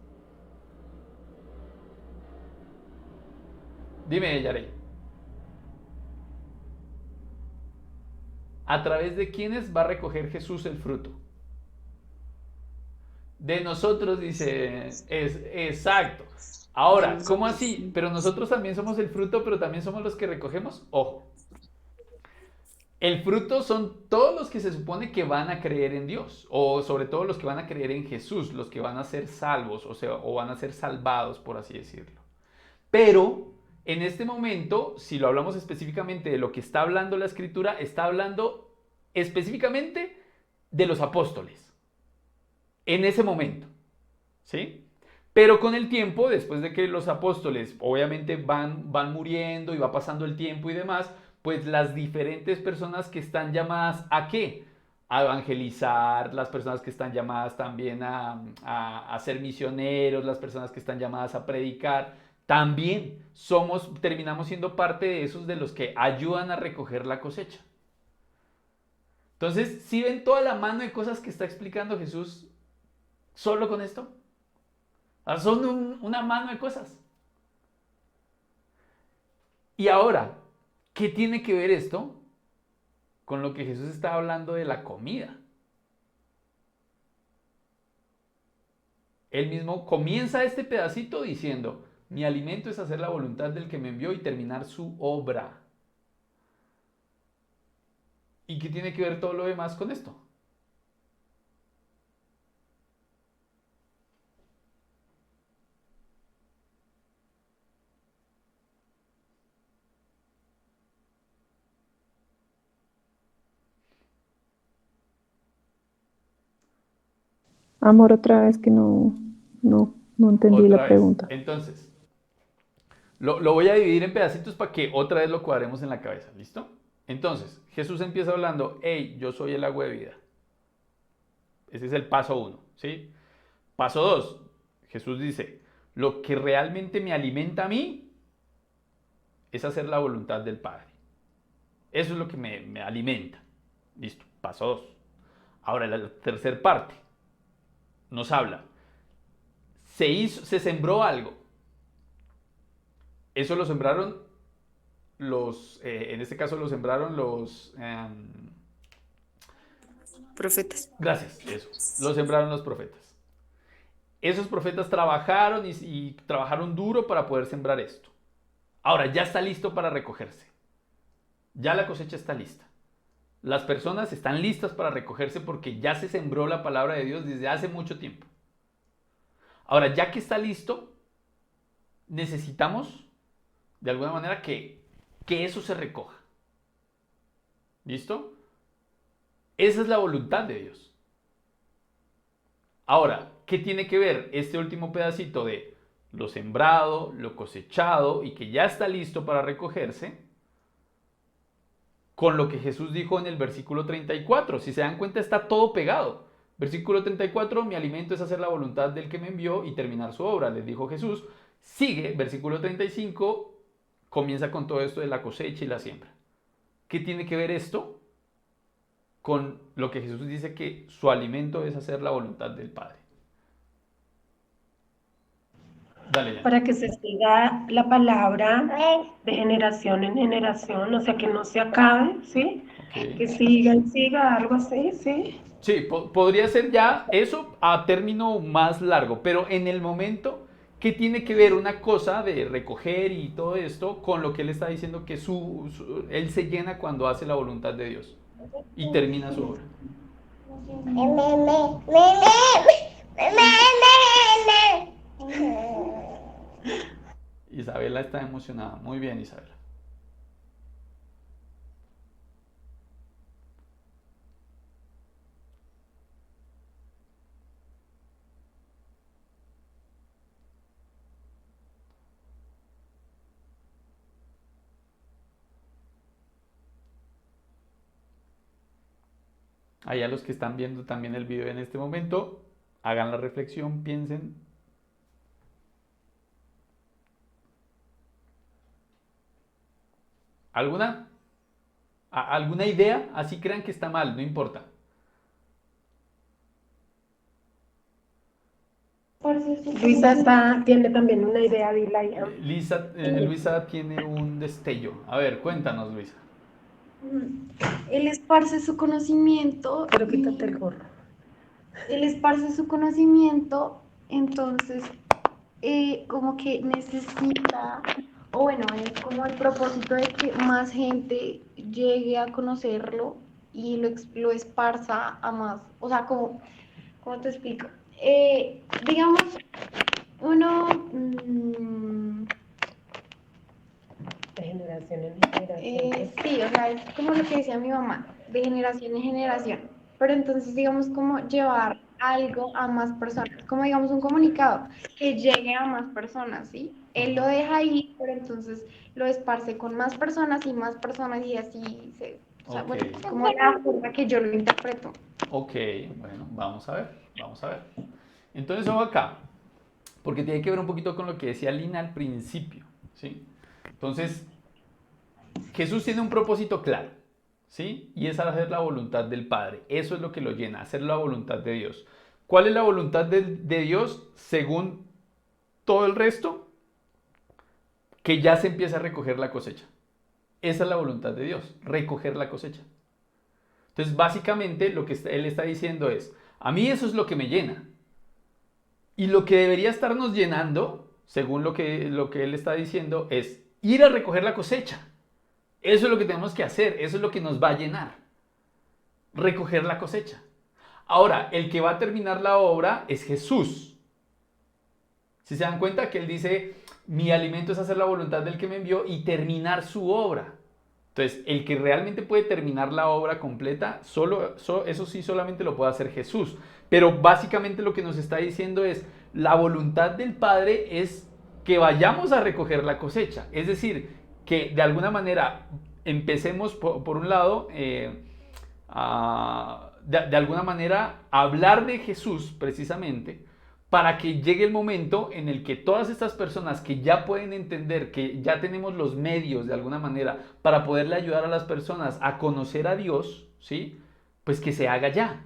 Dime, Yarey. ¿A través de quiénes va a recoger Jesús el fruto? De nosotros, dice, es exacto. Ahora, ¿cómo así? Pero nosotros también somos el fruto, pero también somos los que recogemos. Ojo. El fruto son todos los que se supone que van a creer en Dios, o sobre todo los que van a creer en Jesús, los que van a ser salvos, o van a ser salvados, por así decirlo. Pero en este momento, si lo hablamos específicamente de lo que está hablando la Escritura, está hablando específicamente de los apóstoles, en ese momento, ¿sí? Pero con el tiempo, después de que los apóstoles obviamente van muriendo y va pasando el tiempo y demás, pues las diferentes personas que están llamadas ¿a qué? A evangelizar, las personas que están llamadas también a ser misioneros, las personas que están llamadas a predicar, también terminamos siendo parte de esos de los que ayudan a recoger la cosecha. Entonces, ¿sí ven toda la mano de cosas que está explicando Jesús solo con esto? Son una mano de cosas. Y ahora, ¿qué tiene que ver esto con lo que Jesús está hablando de la comida? Él mismo comienza este pedacito diciendo, mi alimento es hacer la voluntad del que me envió y terminar su obra. ¿Y qué tiene que ver todo lo demás con esto? Amor, otra vez que no entendí Otra la vez. pregunta. Entonces, lo voy a dividir en pedacitos para que otra vez lo cuadremos en la cabeza. ¿Listo? Entonces, Jesús empieza hablando, hey, yo soy el agua de vida. Ese es el paso 1, ¿sí? Paso 2, Jesús dice, lo que realmente me alimenta a mí es hacer la voluntad del Padre. Eso es lo que me alimenta. Listo, paso 2. Ahora la tercera parte nos habla. Se sembró algo. Eso lo sembraron en este caso lo sembraron los... Profetas. gracias, eso. Lo sembraron los profetas. Esos profetas trabajaron y trabajaron duro para poder sembrar esto. Ahora, ya está listo para recogerse. Ya la cosecha está lista. Las personas están listas para recogerse porque ya se sembró la palabra de Dios desde hace mucho tiempo. Ahora, ya que está listo, necesitamos de alguna manera que eso se recoja. ¿Listo? Esa es la voluntad de Dios. Ahora, ¿qué tiene que ver este último pedacito de lo sembrado, lo cosechado y que ya está listo para recogerse con lo que Jesús dijo en el versículo 34? Si se dan cuenta, está todo pegado. Versículo 34, mi alimento es hacer la voluntad del que me envió y terminar su obra, les dijo Jesús. Sigue, versículo 35, comienza con todo esto de la cosecha y la siembra. ¿Qué tiene que ver esto con lo que Jesús dice que su alimento es hacer la voluntad del Padre? Dale, ya. Para que se siga la palabra de generación en generación, o sea, que no se acabe, ¿sí? Okay. Que siga y siga, algo así, ¿sí? Sí, podría ser ya eso a término más largo, pero en el momento, ¿qué tiene que ver una cosa de recoger y todo esto con lo que él está diciendo que él se llena cuando hace la voluntad de Dios y termina su obra? Isabela está emocionada. Muy bien, Isabela. Allá los que están viendo también el video en este momento, hagan la reflexión, piensen. ¿Alguna idea? Así crean que está mal, no importa. Luisa tiene también una idea, dila ya. Luisa tiene un destello. A ver, cuéntanos, Luisa. Él esparce su conocimiento. Pero quítate el gorro. Él esparce su conocimiento, entonces como que necesita, o bueno, es como el propósito de que más gente llegue a conocerlo y lo esparza a más, o sea, ¿cómo te explico? Digamos, uno... De generación en generación. sí, o sea, es como lo que decía mi mamá. de generación en generación. Pero entonces, digamos, como llevar algo a más personas, como digamos un comunicado que llegue a más personas, ¿sí? Él lo Ajá. deja ahí, pero entonces lo esparce con más personas y así se, o sea, Ok, bueno, es como la forma que yo lo interpreto. ok, bueno, vamos a ver, vamos a ver. Entonces, ojo acá, porque tiene que ver un poquito con lo que decía Lina al principio, ¿sí? Entonces, Jesús tiene un propósito claro, ¿sí? Y es hacer la voluntad del Padre. Eso es lo que lo llena, hacer la voluntad de Dios. ¿Cuál es la voluntad de Dios según todo el resto? Que ya se empieza a recoger la cosecha. Esa es la voluntad de Dios, recoger la cosecha. Entonces, básicamente, lo que él está diciendo es, a mí eso es lo que me llena. Y lo que debería estarnos llenando, según lo que él está diciendo, es ir a recoger la cosecha. Eso es lo que tenemos que hacer, eso es lo que nos va a llenar. Recoger la cosecha. Ahora, el que va a terminar la obra es Jesús. Si se dan cuenta que él dice, mi alimento es hacer la voluntad del que me envió y terminar su obra. Entonces, el que realmente puede terminar la obra completa, eso sí solamente lo puede hacer Jesús. Pero básicamente lo que nos está diciendo es, la voluntad del Padre es que vayamos a recoger la cosecha. Es decir, que de alguna manera empecemos por un lado, de alguna manera, a hablar de Jesús precisamente, para que llegue el momento en el que todas estas personas que ya pueden entender que ya tenemos los medios de alguna manera para poderle ayudar a las personas a conocer a Dios, ¿sí? Pues que se haga ya.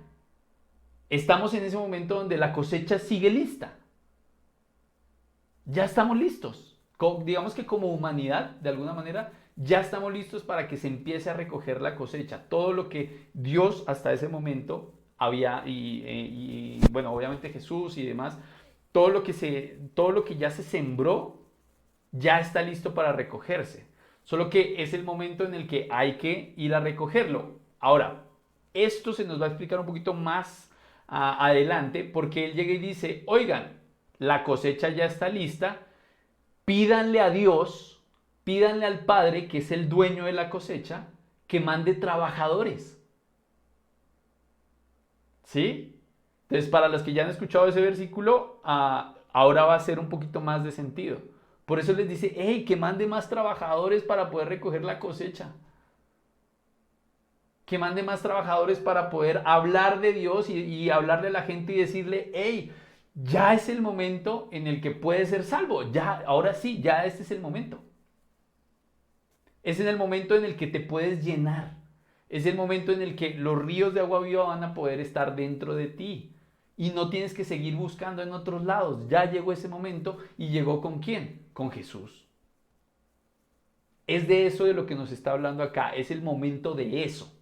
Estamos en ese momento donde la cosecha sigue lista. Ya estamos listos. Digamos que como humanidad, de alguna manera, ya estamos listos para que se empiece a recoger la cosecha. Todo lo que Dios hasta ese momento había, bueno, obviamente Jesús y demás, todo lo que ya se sembró, ya está listo para recogerse. Solo que es el momento en el que hay que ir a recogerlo. Ahora, esto se nos va a explicar un poquito más adelante, porque él llega y dice, oigan, la cosecha ya está lista, pídanle a Dios, pídanle al Padre, que es el dueño de la cosecha, que mande trabajadores. ¿Sí? Entonces, para los que ya han escuchado ese versículo, ahora va a ser un poquito más de sentido. Por eso les dice, hey, que mande más trabajadores para poder recoger la cosecha. Que mande más trabajadores para poder hablar de Dios y hablarle a la gente y decirle, hey, ya es el momento en el que puedes ser salvo. Ya, ahora sí, ya este es el momento. Es en el momento en el que te puedes llenar. Es el momento en el que los ríos de agua viva van a poder estar dentro de ti. Y no tienes que seguir buscando en otros lados. Ya llegó ese momento y llegó ¿con quién? Con Jesús. Es de eso de lo que nos está hablando acá. Es el momento de eso,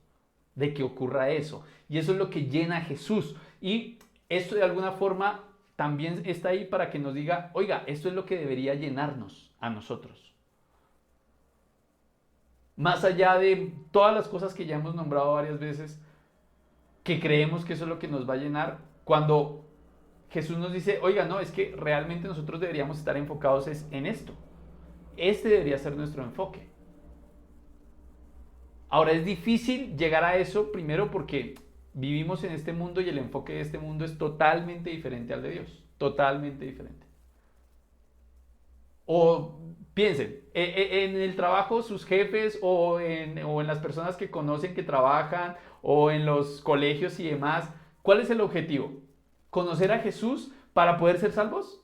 de que ocurra eso. Y eso es lo que llena a Jesús. Y esto de alguna forma también está ahí para que nos diga, oiga, esto es lo que debería llenarnos a nosotros. Más allá de todas las cosas que ya hemos nombrado varias veces, que creemos que eso es lo que nos va a llenar, cuando Jesús nos dice, oiga, no, es que realmente nosotros deberíamos estar enfocados en esto. Este debería ser nuestro enfoque. Ahora es difícil llegar a eso, primero porque vivimos en este mundo y el enfoque de este mundo es totalmente diferente al de Dios. Totalmente diferente. O piensen, en el trabajo sus jefes o en las personas que conocen que trabajan o en los colegios y demás, ¿cuál es el objetivo? ¿Conocer a Jesús para poder ser salvos?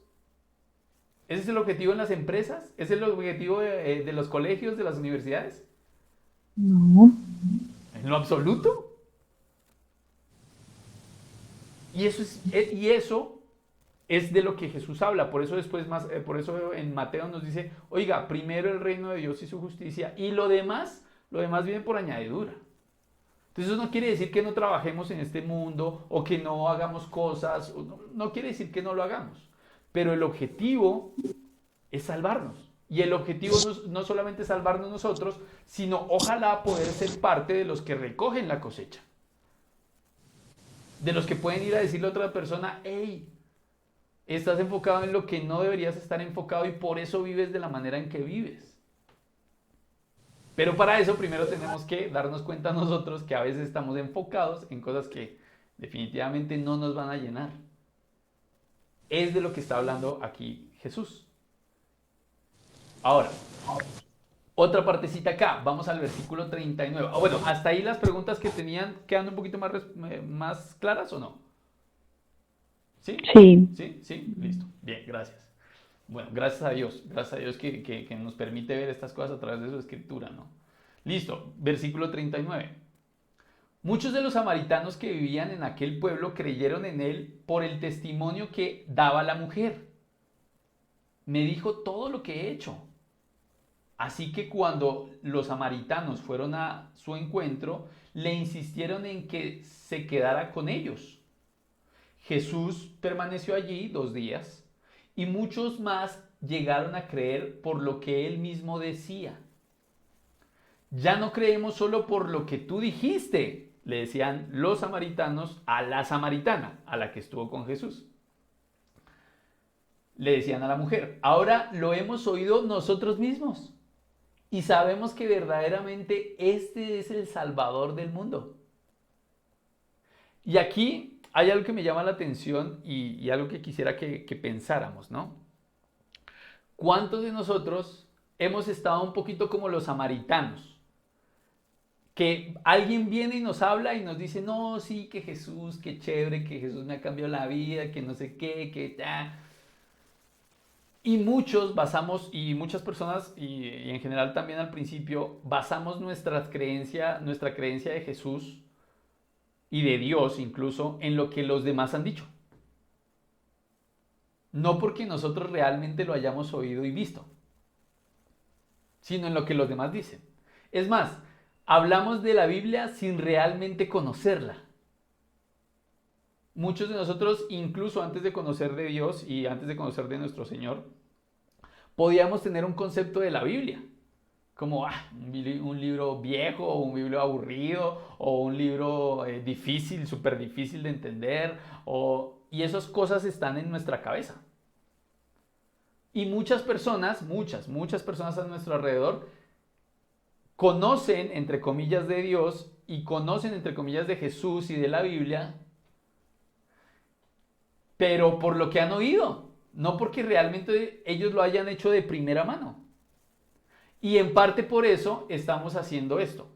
¿Ese es el objetivo en las empresas? ¿Ese es el objetivo de los colegios, de las universidades? No. En lo absoluto. Y eso es de lo que Jesús habla. Por eso después por eso en Mateo nos dice, oiga, primero el reino de Dios y su justicia y lo demás viene por añadidura. Entonces eso no quiere decir que no trabajemos en este mundo o que no hagamos cosas, no quiere decir que no lo hagamos. Pero el objetivo es salvarnos. Y el objetivo no solamente es salvarnos nosotros, sino ojalá poder ser parte de los que recogen la cosecha. De los que pueden ir a decirle a otra persona, hey, estás enfocado en lo que no deberías estar enfocado y por eso vives de la manera en que vives. Pero para eso primero tenemos que darnos cuenta nosotros que a veces estamos enfocados en cosas que definitivamente no nos van a llenar. Es de lo que está hablando aquí Jesús. Ahora, otra partecita acá, vamos al versículo 39. Bueno, hasta ahí las preguntas que tenían quedan un poquito más claras, ¿o no? ¿Sí? Sí. ¿Sí? ¿Sí? Listo. Bien, gracias. Bueno, gracias a Dios que nos permite ver estas cosas a través de su escritura, ¿no? Listo, versículo 39. Muchos de los samaritanos que vivían en aquel pueblo creyeron en él por el testimonio que daba la mujer. Me dijo todo lo que he hecho. Así que cuando los samaritanos fueron a su encuentro, le insistieron en que se quedara con ellos. Jesús permaneció allí 2 días y muchos más llegaron a creer por lo que él mismo decía. Ya no creemos solo por lo que tú dijiste, le decían los samaritanos a la samaritana, a la que estuvo con Jesús. Le decían a la mujer, ahora lo hemos oído nosotros mismos y sabemos que verdaderamente este es el Salvador del mundo. Y aquí hay algo que me llama la atención y algo que quisiera que pensáramos, ¿no? ¿Cuántos de nosotros hemos estado un poquito como los samaritanos? Que alguien viene y nos habla y nos dice, no, sí, que Jesús, qué chévere, que Jesús me ha cambiado la vida, que no sé qué, que... Y muchos basamos, y muchas personas, y en general también al principio, basamos nuestra creencia de Jesús y de Dios incluso en lo que los demás han dicho. No porque nosotros realmente lo hayamos oído y visto, sino en lo que los demás dicen. Es más, hablamos de la Biblia sin realmente conocerla. Muchos de nosotros, incluso antes de conocer de Dios y antes de conocer de nuestro Señor, podíamos tener un concepto de la Biblia, como un libro viejo, o un libro aburrido, o un libro difícil, súper difícil de entender, y esas cosas están en nuestra cabeza. Y muchas personas a nuestro alrededor conocen, entre comillas, de Dios y conocen, entre comillas, de Jesús y de la Biblia, pero por lo que han oído, no porque realmente ellos lo hayan hecho de primera mano. Y en parte por eso estamos haciendo esto.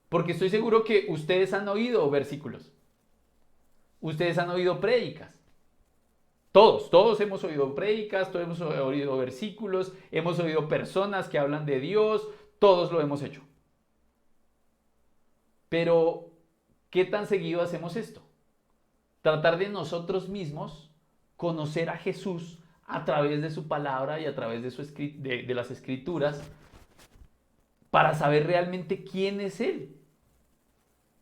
Porque estoy seguro que ustedes han oído versículos. Ustedes han oído prédicas. Todos hemos oído prédicas, todos hemos oído versículos, hemos oído personas que hablan de Dios, todos lo hemos hecho. Pero, ¿qué tan seguido hacemos esto? Tratar de nosotros mismos conocer a Jesús a través de su palabra y a través de las escrituras para saber realmente quién es Él.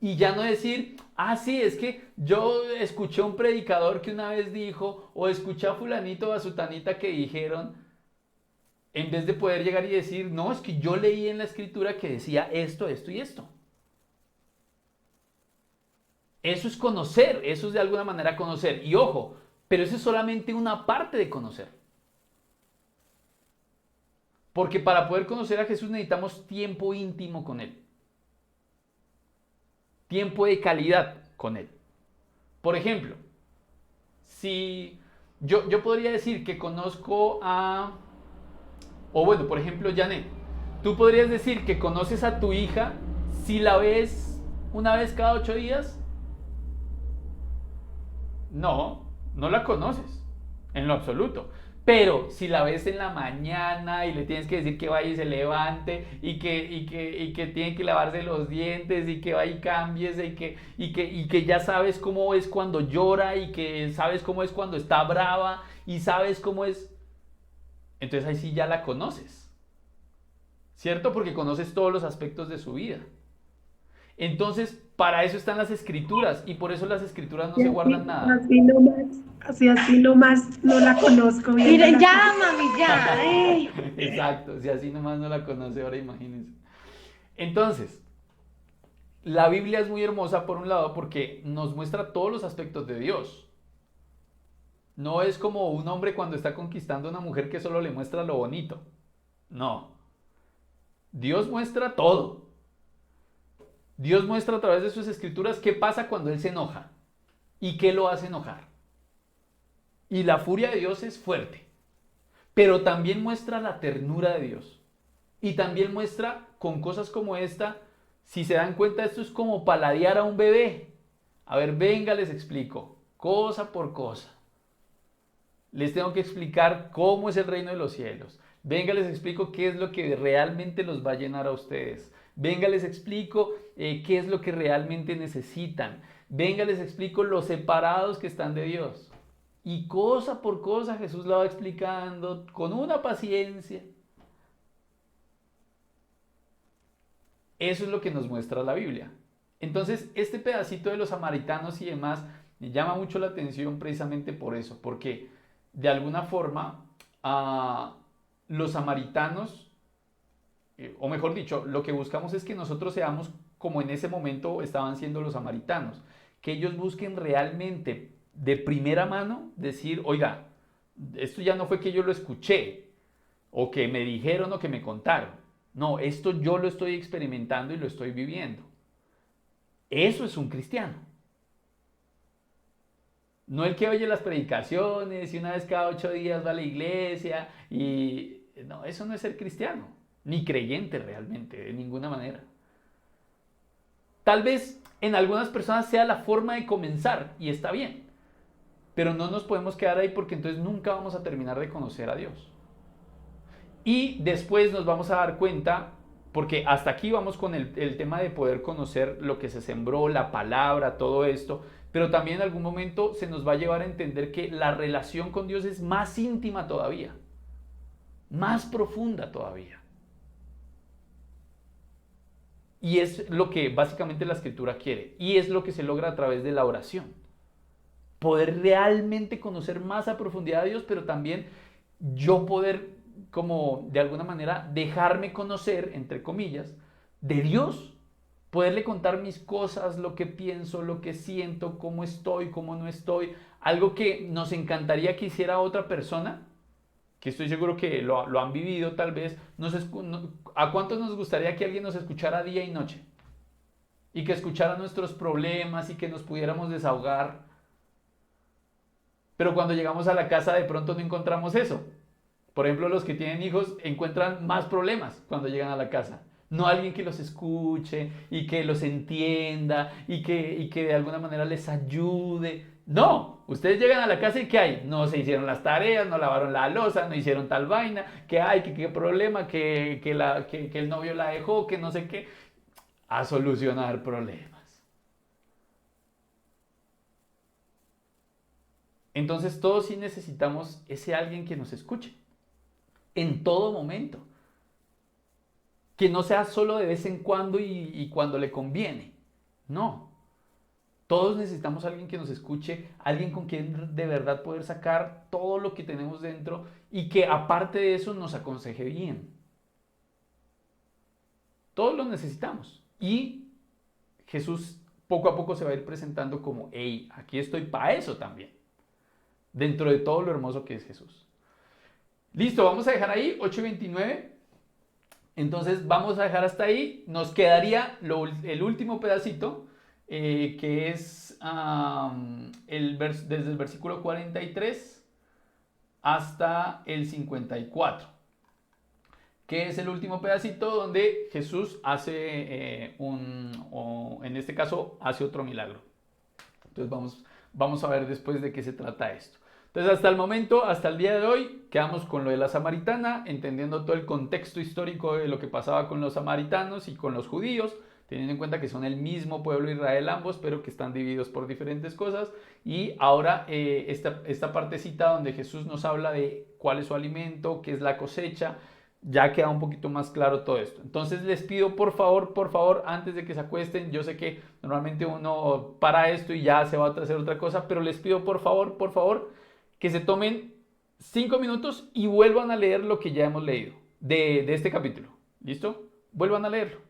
Y ya no decir, sí, es que yo escuché a un predicador que una vez dijo, o escuché a fulanito o a sutanita que dijeron, en vez de poder llegar y decir, no, es que yo leí en la escritura que decía esto, esto y esto. Eso es conocer, eso es de alguna manera conocer. Y ojo, pero eso es solamente una parte de conocer. Porque para poder conocer a Jesús necesitamos tiempo íntimo con Él. Tiempo de calidad con Él. Por ejemplo, si yo podría decir que conozco por ejemplo, Janet, tú podrías decir que conoces a tu hija si la ves una vez cada 8 días. No la conoces en lo absoluto. Pero si la ves en la mañana y le tienes que decir que vaya y se levante y que tiene que lavarse los dientes y que vaya y cámbiese y que ya sabes cómo es cuando llora y que sabes cómo es cuando está brava y sabes cómo es, entonces ahí sí ya la conoces, ¿cierto? Porque conoces todos los aspectos de su vida. Entonces, para eso están las escrituras y por eso las escrituras no se guardan nada. Así nomás no la conozco bien. Miren, ya, mami, ya. Exacto, si así nomás no la conoce, ahora imagínense. Entonces, la Biblia es muy hermosa por un lado porque nos muestra todos los aspectos de Dios. No es como un hombre cuando está conquistando a una mujer que solo le muestra lo bonito. No. Dios muestra todo. Dios muestra a través de sus escrituras qué pasa cuando Él se enoja y qué lo hace enojar. Y la furia de Dios es fuerte, pero también muestra la ternura de Dios. Y también muestra con cosas como esta, si se dan cuenta, esto es como paladear a un bebé. A ver, venga, les explico, cosa por cosa. Les tengo que explicar cómo es el reino de los cielos. Venga, les explico qué es lo que realmente los va a llenar a ustedes. Venga, les explico qué es lo que realmente necesitan. Venga, les explico los separados que están de Dios. Y cosa por cosa Jesús la va explicando con una paciencia. Eso es lo que nos muestra la Biblia. Entonces, este pedacito de los samaritanos y demás me llama mucho la atención precisamente por eso, porque de alguna forma los samaritanos, o mejor dicho, lo que buscamos es que nosotros seamos como en ese momento estaban siendo los samaritanos, que ellos busquen realmente de primera mano decir, oiga, esto ya no fue que yo lo escuché, o que me dijeron o que me contaron. No, esto yo lo estoy experimentando y lo estoy viviendo. Eso es un cristiano. No el que oye las predicaciones y una vez cada 8 días va a la iglesia y... No, eso no es ser cristiano, ni creyente realmente, de ninguna manera. Tal vez en algunas personas sea la forma de comenzar y está bien, pero no nos podemos quedar ahí porque entonces nunca vamos a terminar de conocer a Dios. Y después nos vamos a dar cuenta, porque hasta aquí vamos con el tema de poder conocer lo que se sembró, la palabra, todo esto, pero también en algún momento se nos va a llevar a entender que la relación con Dios es más íntima todavía, más profunda todavía. Y es lo que básicamente la Escritura quiere, y es lo que se logra a través de la oración. Poder realmente conocer más a profundidad a Dios, pero también yo poder, como de alguna manera, dejarme conocer, entre comillas, de Dios. Poderle contar mis cosas, lo que pienso, lo que siento, cómo estoy, cómo no estoy. Algo que nos encantaría que hiciera otra persona, que estoy seguro que lo han vivido tal vez. ¿A cuántos nos gustaría que alguien nos escuchara día y noche? Y que escuchara nuestros problemas y que nos pudiéramos desahogar. Pero cuando llegamos a la casa de pronto no encontramos eso. Por ejemplo, los que tienen hijos encuentran más problemas cuando llegan a la casa. No alguien que los escuche y que los entienda y que de alguna manera les ayude. No, ustedes llegan a la casa y ¿qué hay? No se hicieron las tareas, no lavaron la loza, no hicieron tal vaina. ¿Qué hay? ¿Qué problema? Que el novio la dejó, que no sé qué. A solucionar problemas. Entonces todos sí necesitamos ese alguien que nos escuche. En todo momento. Que no sea solo de vez en cuando y cuando le conviene. No. Todos necesitamos a alguien que nos escuche, alguien con quien de verdad poder sacar todo lo que tenemos dentro y que aparte de eso nos aconseje bien. Todos lo necesitamos. Y Jesús poco a poco se va a ir presentando como, hey, aquí estoy para eso también. Dentro de todo lo hermoso que es Jesús. Listo, vamos a dejar ahí 8:29. Entonces vamos a dejar hasta ahí. Nos quedaría el último pedacito, que es desde el versículo 43 hasta el 54. Que es el último pedacito donde Jesús hace en este caso, hace otro milagro. Entonces vamos a ver después de qué se trata esto. Entonces hasta el momento, hasta el día de hoy, quedamos con lo de la samaritana, entendiendo todo el contexto histórico de lo que pasaba con los samaritanos y con los judíos, teniendo en cuenta que son el mismo pueblo de Israel ambos, pero que están divididos por diferentes cosas. Y ahora esta partecita donde Jesús nos habla de cuál es su alimento, qué es la cosecha, ya queda un poquito más claro todo esto. Entonces les pido por favor, antes de que se acuesten, yo sé que normalmente uno para esto y ya se va a hacer otra cosa, pero les pido por favor, que se tomen 5 minutos y vuelvan a leer lo que ya hemos leído de este capítulo. ¿Listo? Vuelvan a leerlo.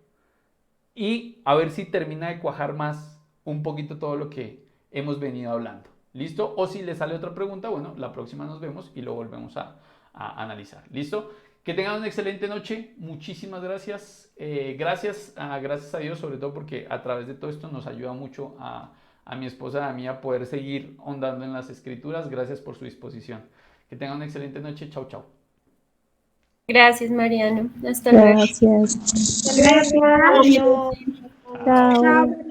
Y a ver si termina de cuajar más un poquito todo lo que hemos venido hablando. ¿Listo? O si les sale otra pregunta, bueno, la próxima nos vemos y lo volvemos a analizar. ¿Listo? Que tengan una excelente noche. Muchísimas gracias. Gracias a Dios, sobre todo porque a través de todo esto nos ayuda mucho a mi esposa y a mí a poder seguir ahondando en las escrituras. Gracias por su disposición. Que tengan una excelente noche. Chau, chau. Gracias, Mariano. Hasta luego. Gracias. Gracias. Adiós. Chao. Chao.